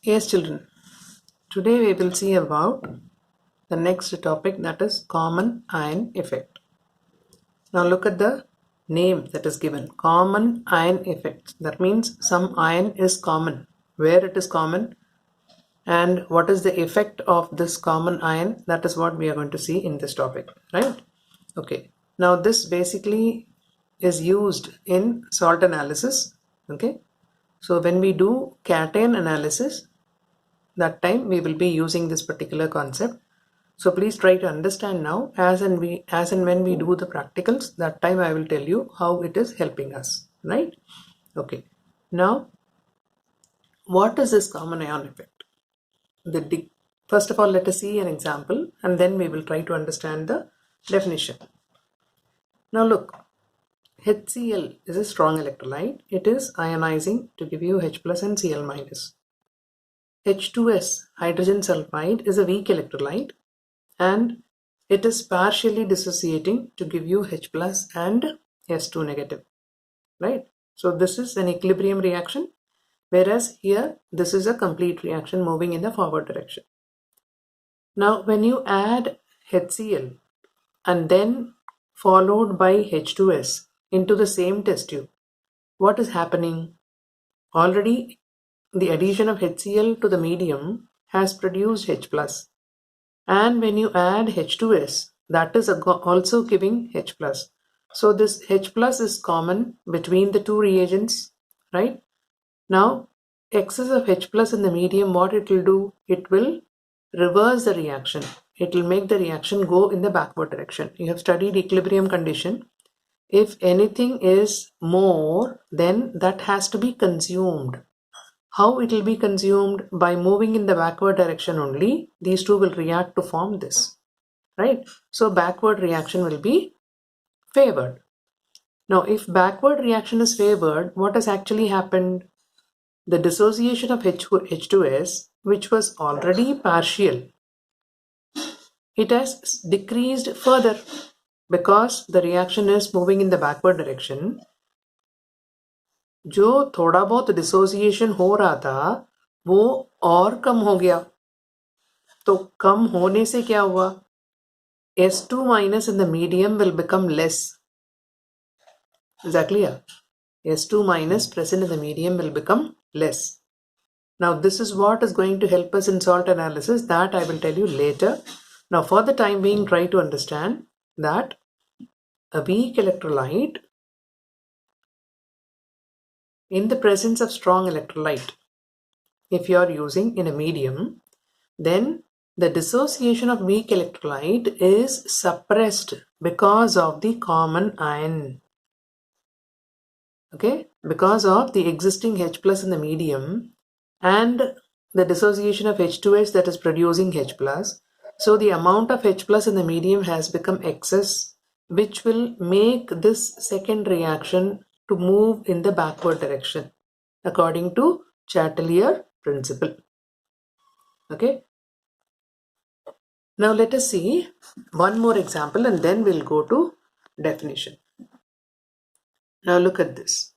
Yes, children. Today we will see about the next topic, that is common ion effect. Now look at the name that is given, common ion effect. That means some ion is common, where it is common, and what is the effect of this common ion. That is what we are going to see in this topic, right? Okay. Now this basically is used in salt analysis. Okay. So when we do cation analysis, that time we will be using this particular concept. So please try to understand now. As and when we do the practicals, that time I will tell you how it is helping us, right? Okay. Now, what is this common ion effect? First of all, let us see an example, and then we will try to understand the definition. Now look, HCl is a strong electrolyte. It is ionizing to give you H plus and Cl minus. H2S, hydrogen sulfide, is a weak electrolyte, and it is partially dissociating to give you H plus and S2 negative, right? So this is an equilibrium reaction, whereas here this is a complete reaction moving in the forward direction. Now when you add HCl and then followed by H2S into the same test tube, what is happening? Already the addition of HCl to the medium has produced H plus. And when you add H2S, that is also giving H plus. So this H plus is common between the two reagents, right? Now, excess of H plus in the medium, what it will do? It will reverse the reaction. It will make the reaction go in the backward direction. You have studied equilibrium condition. If anything is more, then that has to be consumed. How it will be consumed? By moving in the backward direction only. These two will react to form this, right? So backward reaction will be favored. Now if backward reaction is favored, what has actually happened? The dissociation of H2S, which was already partial, it has decreased further because the reaction is moving in the backward direction. जो थोड़ा बहुत dissociation हो रहा था वो और कम हो गया. तो कम होने से क्या हुआ? S2 minus in the medium will become less. Is that clear? S2 minus present in the medium will become less. Now this is what is going to help us in salt analysis, that I will tell you later. Now for the time being, try to understand that a weak electrolyte in the presence of strong electrolyte, if you are using in a medium, then the dissociation of weak electrolyte is suppressed because of the common ion. Okay, because of the existing H plus in the medium and the dissociation of H2S that is producing H plus. So the amount of H plus in the medium has become excess, which will make this second reaction to move in the backward direction according to Chatelier principle. Okay. Now let us see one more example and then we'll go to definition. Now look at this.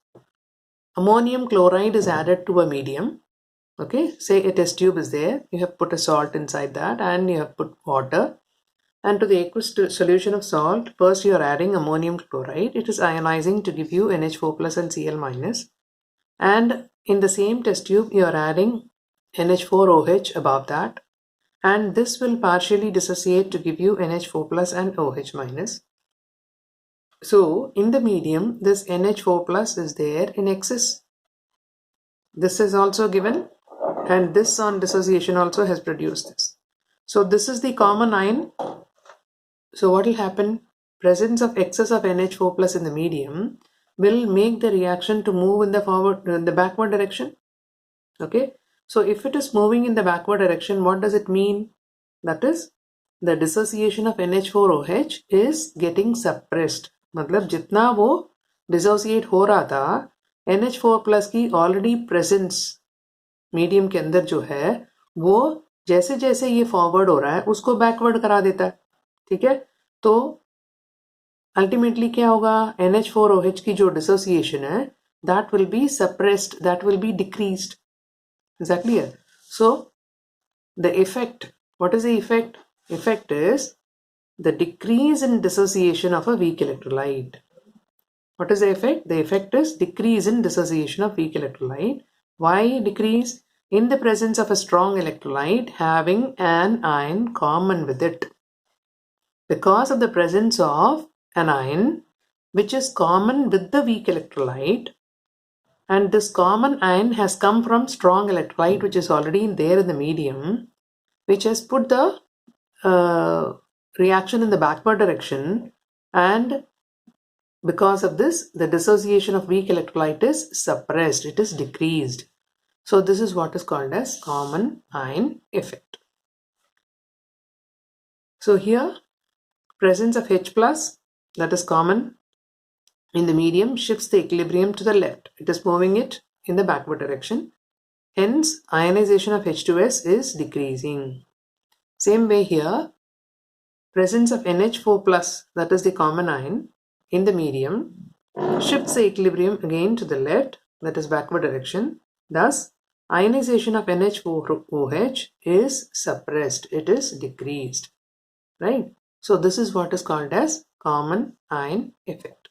Ammonium chloride is added to a medium. Okay, say a test tube is there. You have put a salt inside that and you have put water. And to the aqueous solution of salt, first you are adding ammonium chloride. It is ionizing to give you NH4 plus and Cl minus. And in the same test tube, you are adding NH4OH above that. And this will partially dissociate to give you NH4 plus and OH minus. So in the medium, this NH4 plus is there in excess. This is also given, and this on dissociation also has produced this. So this is the common ion. So what will happen? Presence of excess of NH4 plus in the medium will make the reaction to move in the backward direction. Okay. So if it is moving in the backward direction, what does it mean? That is, the dissociation of NH4OH is getting suppressed. मतलब जितना वो dissociate हो रहा था, NH4 plus की already presence medium के अंदर जो है वो जैसे जैसे ये फॉरवर्ड हो रहा है उसको बैकवर्ड करा देता है. ठीक है. तो अल्टीमेटली क्या होगा? NH4OH की जो डिसोसिएशन है that will be suppressed, that will be decreased. Is that clear? So the effect, what is the effect? Effect is the decrease in dissociation of a weak electrolyte. What is the effect? The effect is decrease in dissociation of weak electrolyte. Why decrease? In the presence of a strong electrolyte having an ion common with it. Because of the presence of an ion which is common with the weak electrolyte, and this common ion has come from strong electrolyte which is already there in the medium, which has put the reaction in the backward direction, and because of this the dissociation of weak electrolyte is suppressed, it is decreased. So this is what is called as common ion effect. So here presence of H plus, that is common in the medium, shifts the equilibrium to the left. It is moving it in the backward direction. Hence ionization of H2S is decreasing. Same way here, presence of NH4 plus, that is the common ion in the medium, shifts the equilibrium again to the left, that is backward direction. Thus ionization of NH4OH is suppressed, it is decreased, right? So this is what is called as common ion effect.